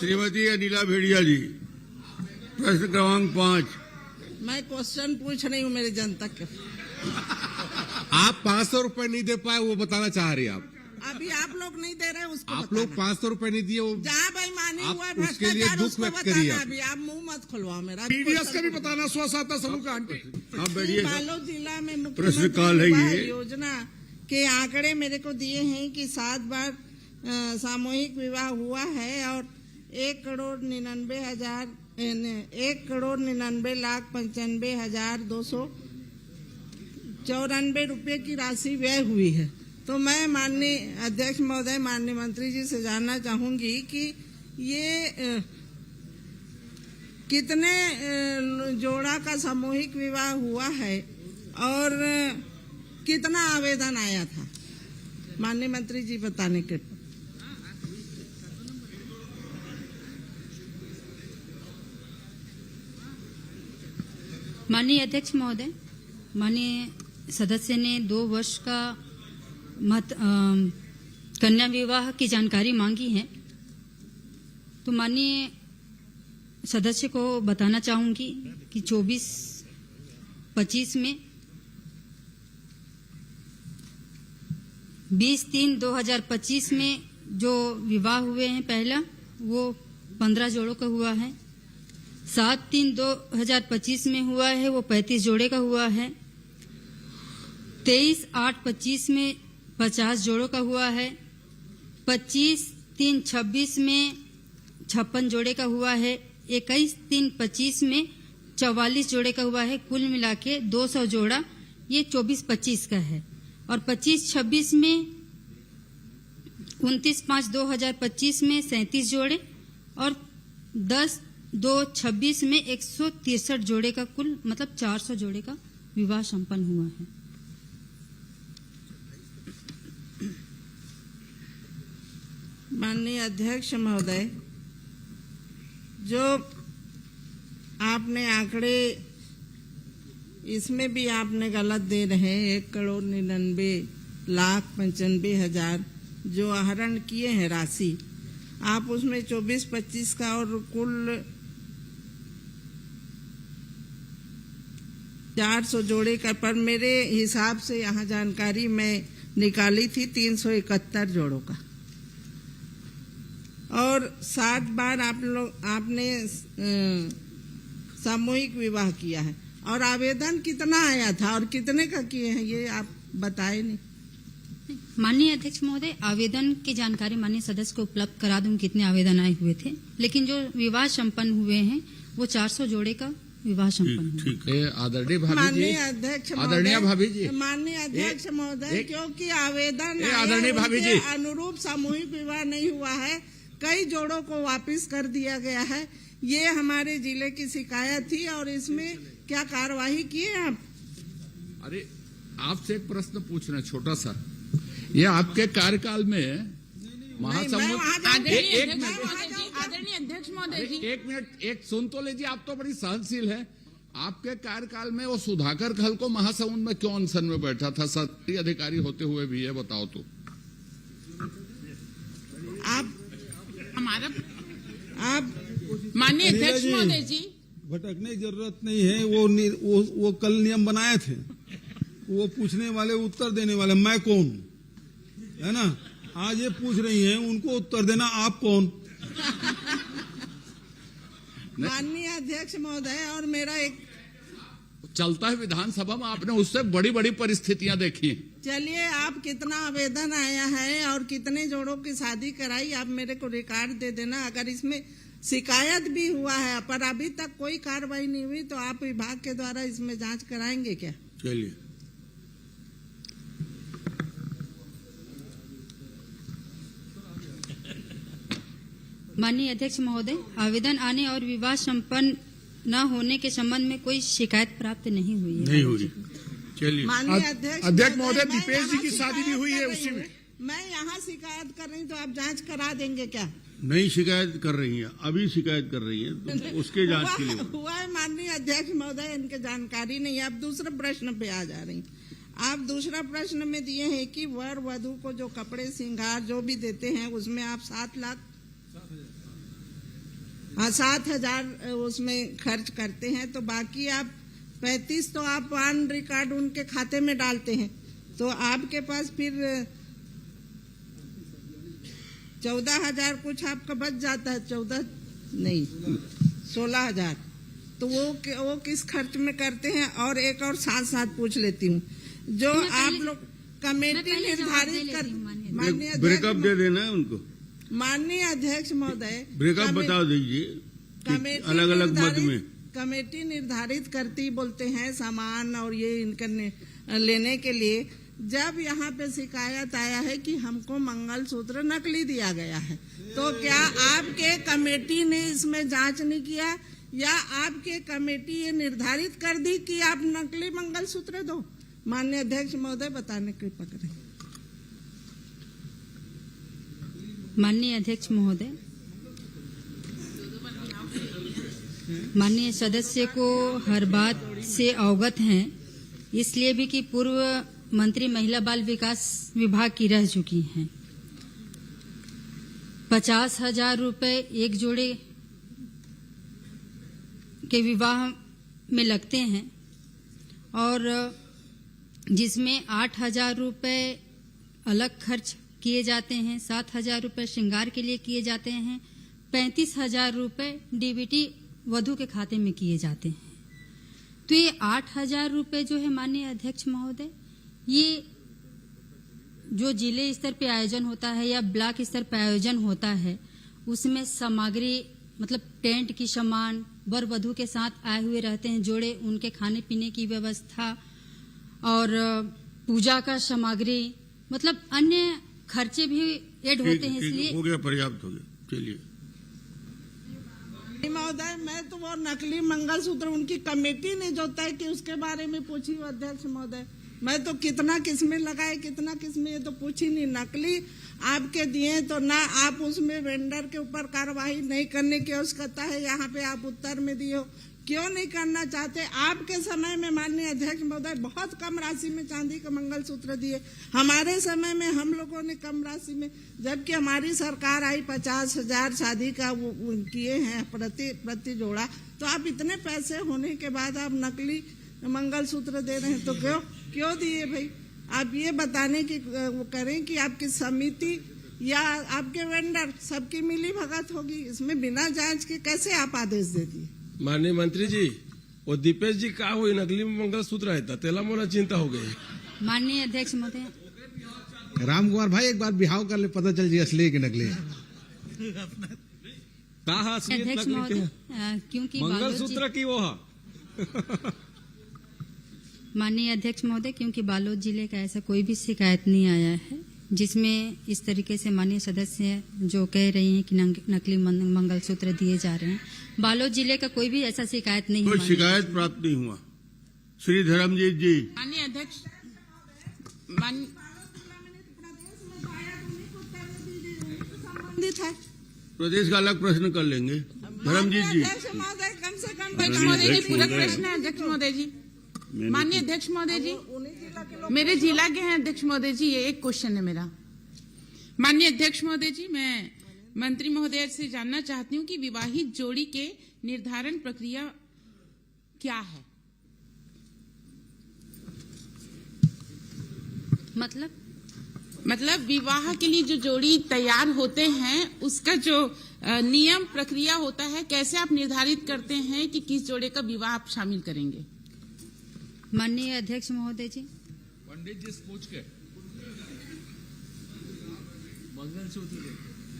श्रीमती अनिला भेड़िया जी, प्रश्न क्रमांक 5। मैं क्वेश्चन पूछ रही हूँ मेरी जनता के। आप 500 रुपए नहीं दे पाए वो बताना चाह रही हैं आप। अभी आप लोग नहीं दे रहे उसको आप लोग 500 रुपए नहीं दिए वो जहाँ बेईमानी हुआ है, उसके लिए भ्रष्टाचार, दुख उसको व्यक्त करिए बताना। अभी आप मुंह मत खुलवाओ मेरा। पीडीएस का भी बताना, स्व सहायता समूह का आंटी। आप बैठिए। बालोद जिला में प्रश्न काल है ये। योजना के आंकड़े मेरे को दिए हैं कि 7 बार सामूहिक विवाह हुआ है और 1,99,295,294 रुपए की राशि व्यय हुई है। तो मैं माननीय अध्यक्ष महोदय, माननीय मंत्री जी से जानना चाहूंगी कि ये कितने जोड़ा का सामूहिक विवाह हुआ है और कितना आवेदन आया था। माननीय मंत्री जी बताने के। माननीय अध्यक्ष महोदय, माननीय सदस्य ने 2 वर्ष का कन्या विवाह की जानकारी मांगी है, तो माननीय सदस्य को बताना चाहूंगी कि 24-25 में 20-3-2025 में जो विवाह हुए हैं पहला वो 15 जोड़ों का हुआ है। 7-3-2025 में हुआ है वो 35 जोड़े का हुआ है। 23-8-25 में 50 जोड़ों का हुआ है। 25-3-26 में 56 जोड़े का हुआ है। 21-3-25 में 44 जोड़े का हुआ है। कुल मिला के 200 जोड़ा ये 24-25 का है। और 25-26 में 29-5-2025 में 37 जोड़े और 10-2-26 में 163 जोड़े का कुल मतलब 400 जोड़े का विवाह संपन्न हुआ है। माननीय अध्यक्ष महोदय, जो आपने आंकड़े इसमें भी आपने गलत दे रहे हैं। 1,99,95,000 जो आहरण किए हैं राशि, आप उसमें 24-25 का और कुल 400 जोड़े का, पर मेरे हिसाब से यहाँ जानकारी मैं निकाली थी 371 जोड़ों का। और 7 बार आपने सामूहिक विवाह किया है और आवेदन कितना आया था और कितने का किए हैं ये आप बताए नहीं। माननीय अध्यक्ष महोदय, आवेदन की जानकारी माननीय सदस्य को उपलब्ध करा दूं कितने आवेदन आए हुए थे, लेकिन जो विवाह संपन्न हुए हैं वो 400 जोड़े का विवाह संपन्न हुआ। आदरणीय भाभी जी, माननीय अध्यक्ष आदरणीय भाभी जी, माननीय अध्यक्ष महोदय, क्योंकि आवेदन आदरणीय भाभी जी अनुरूप सामूहिक विवाह नहीं हुआ है, कई जोड़ों को वापस कर दिया गया है। ये हमारे जिले की शिकायत थी और इसमें क्या कार्यवाही किए आप? अरे आपसे एक प्रश्न पूछना छोटा सा, ये आपके कार्यकाल में महासमुद्र आदरणीय अध्यक्ष महोदय जी, एक मिनट, एक सुन तो लीजिए, आप तो बड़ी सहनशील है। आपके कार्यकाल में वो सुधाकर खल को महासमुंद में क्यों अनशन में बैठा था, सरकारी अधिकारी होते हुए भी, ये बताओ तो। आप माननीय अध्यक्ष महोदय जी, भटकने की जरूरत नहीं है। वो कल नियम बनाए थे, वो पूछने वाले उत्तर देने वाले मैं कौन है ना। आज ये पूछ रही हैं, उनको उत्तर देना आप कौन। माननीय अध्यक्ष महोदय, और मेरा एक चलता है विधानसभा में, आपने उससे बड़ी बड़ी परिस्थितियां देखी। चलिए, आप कितना आवेदन आया है और कितने जोड़ों की शादी कराई आप मेरे को रिकॉर्ड दे देना। अगर इसमें शिकायत भी हुआ है पर अभी तक कोई कार्रवाई नहीं हुई तो आप विभाग के द्वारा इसमें जांच कराएंगे क्या? चलिए। माननीय अध्यक्ष महोदय, आवेदन आने और विवाह संपन्न न होने के संबंध में कोई शिकायत प्राप्त नहीं हुई है। नहीं हुई। चलिए। माननीय अध्यक्ष महोदय, दीपेश जी की शादी भी हुई है उसी में। मैं यहाँ शिकायत कर रही हूँ तो आप जांच करा देंगे क्या? नहीं शिकायत कर रही हैं, अभी शिकायत कर रही हैं, तो उसके जांच के लिए हुआ है। माननीय अध्यक्ष महोदय, इनके जानकारी नहीं है। आप दूसरे प्रश्न पे आ जा रही। आप दूसरा प्रश्न में दिए हैं कि वर वधू को जो कपड़े श्रृंगार जो भी देते हैं उसमें आप 7 लाख हाँ 7,000 उसमें खर्च करते हैं, तो बाकी आप 35 तो आप ऑन रिकॉर्ड उनके खाते में डालते हैं, तो आपके पास फिर 14,000 कुछ आपका बच जाता है, 14 नहीं 16,000, तो वो किस खर्च में करते हैं? और एक और साथ साथ पूछ लेती हूँ, जो आप लोग कमेटी निर्धारित कर, माननीय ब्रेकअप दे देना है उनको, माननीय अध्यक्ष महोदय ब्रेकअप बता दीजिए अलग अलग मद में। कमेटी निर्धारित करती बोलते हैं सामान और ये इनका लेने के लिए, जब यहाँ पे शिकायत आया है कि हमको मंगलसूत्र नकली दिया गया है, तो क्या आपके कमेटी ने इसमें जांच नहीं किया, या आपके कमेटी ये निर्धारित कर दी कि आप नकली मंगलसूत्र दो? माननीय अध्यक्ष महोदय बताने कृपा करें। माननीय अध्यक्ष महोदय, माननीय सदस्य को हर बात से अवगत हैं, इसलिए भी कि पूर्व मंत्री महिला बाल विकास विभाग की रह चुकी हैं। 50,000 रुपए एक जोड़े के विवाह में लगते हैं, और जिसमें 8,000 रुपए अलग खर्च किए जाते हैं, 7,000 रुपए श्रृंगार के लिए किए जाते हैं, 35,000 रुपए डीबीटी वधू के खाते में किए जाते हैं। तो ये 8,000 रुपए जो है माननीय अध्यक्ष महोदय, ये जो जिले स्तर पे आयोजन होता है या ब्लॉक स्तर पे आयोजन होता है, उसमें सामग्री मतलब टेंट की सामान, वर वधू के साथ आए हुए रहते हैं जोड़े, उनके खाने पीने की व्यवस्था और पूजा का सामग्री, मतलब अन्य खर्चे भी ऐड होते हैं। इसलिए हो गया, पर्याप्त हो गया, चलिए। महोदय, मैं तो वो नकली मंगलसूत्र उनकी कमेटी ने जो तय की उसके बारे में पूछी हूँ अध्यक्ष महोदय, मैं तो कितना किसमें लगाए कितना किसमें ये तो पूछी नहीं। नकली आपके दिए तो ना आप उसमें वेंडर के ऊपर कार्रवाई नहीं करने की आवश्यकता है, यहाँ पे आप उत्तर में दिए हो, क्यों नहीं करना चाहते? आपके समय में माननीय अध्यक्ष महोदय बहुत कम राशि में चांदी का मंगलसूत्र दिए, हमारे समय में हम लोगों ने कम राशि में, जबकि हमारी सरकार आई 50,000 शादी का वो किए हैं प्रति जोड़ा, तो आप इतने पैसे होने के बाद आप नकली मंगलसूत्र दे रहे हैं, तो क्यों दिए भाई? आप ये बताने की वो करें कि आपकी समिति या आपके वेंडर सबकी मिली भगत होगी, इसमें बिना जांच के कैसे आप आदेश दे दिए? माननीय मंत्री जी, वो दीपेश जी का हुई नकली मंगलसूत्र है, तेला मोला चिंता हो गई। माननीय अध्यक्ष महोदय, राम कुमार भाई एक बार बिहाव कर ले, पता चल जाए असली है कि नकली है। अध्यक्ष महोदय, क्योंकि मंगलसूत्र की वो माननीय अध्यक्ष महोदय, क्योंकि बालोद जिले का ऐसा कोई भी शिकायत नहीं आया है जिसमें इस तरीके से माननीय सदस्य जो कह रही हैं कि नकली मंगलसूत्र दिए जा रहे हैं, बालोद जिले का कोई भी ऐसा शिकायत नहीं है। कोई शिकायत प्राप्त नहीं हुआ। श्री धर्मजीत जी। माननीय अध्यक्ष, प्रदेश का अलग प्रश्न कर लेंगे। धर्मजीत जी। अध्यक्ष महोदय, कम से कम अध्यक्ष महोदय जी, पूरा प्रश्न है अध्यक्ष महोदय जी। माननीय अध्यक्ष महोदय जी, मेरे जिला के हैं अध्यक्ष महोदय जी, ये एक क्वेश्चन है मेरा। माननीय अध्यक्ष महोदय जी, मैं मंत्री महोदय से जानना चाहती हूँ कि विवाहित जोड़ी के निर्धारण प्रक्रिया क्या है? मतलब विवाह के लिए जो जोड़ी तैयार होते हैं उसका जो नियम प्रक्रिया होता है, कैसे आप निर्धारित करते हैं कि किस जोड़े का विवाह आप शामिल करेंगे? माननीय अध्यक्ष महोदय जी, पंडित जी से पूछ के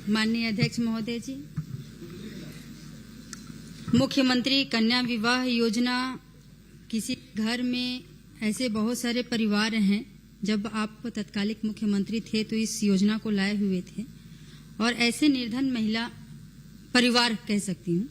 माननीय अध्यक्ष महोदय जी, मुख्यमंत्री कन्या विवाह योजना, किसी घर में ऐसे बहुत सारे परिवार हैं, जब आप तत्कालिक मुख्यमंत्री थे तो इस योजना को लाए हुए थे, और ऐसे निर्धन महिला परिवार कह सकती हूँ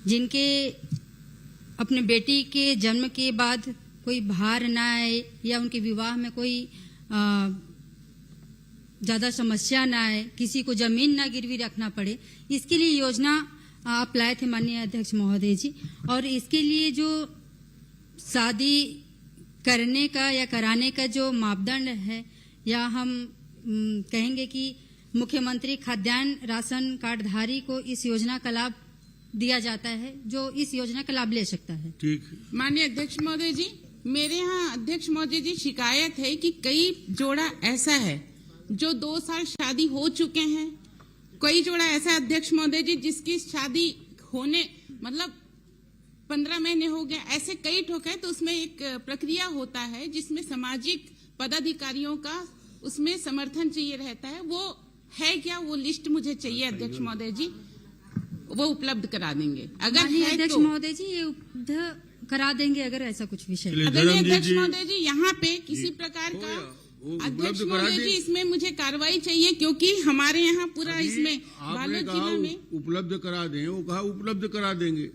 जिनके अपने बेटी के जन्म के बाद कोई भार ना आए या उनके विवाह में कोई ज्यादा समस्या ना आए, किसी को जमीन ना गिरवी रखना पड़े, इसके लिए योजना आप लाए थे माननीय अध्यक्ष महोदय जी। और इसके लिए जो शादी करने का या कराने का जो मापदंड है, या हम कहेंगे कि मुख्यमंत्री खाद्यान्न राशन कार्डधारी को इस योजना का लाभ दिया जाता है जो इस योजना का लाभ ले सकता है। ठीक है। माननीय अध्यक्ष महोदय जी, मेरे यहाँ अध्यक्ष महोदय जी शिकायत है कि कई जोड़ा ऐसा है जो 2 साल शादी हो चुके हैं, कई जोड़ा ऐसा अध्यक्ष महोदय जी जिसकी शादी होने मतलब 15 महीने हो गए, ऐसे कई ठोक है। तो उसमें एक प्रक्रिया होता है जिसमें सामाजिक पदाधिकारियों का उसमें समर्थन चाहिए रहता है। वो है क्या, वो लिस्ट मुझे चाहिए अध्यक्ष महोदय जी, वो उपलब्ध करा देंगे अगर है अध्यक्ष तो। महोदय जी ये उपलब्ध करा देंगे अगर ऐसा कुछ विषय। चलिए, आदरणीय धर्मजीत अध्यक्ष जी, महोदय जी, यहाँ पे किसी प्रकार का अध्यक्ष महोदय जी इसमें मुझे कार्रवाई चाहिए, क्योंकि हमारे यहाँ पूरा इसमें आपने बालोद कहा जिला में उपलब्ध करा दें, वो कहा उपलब्ध करा देंगे।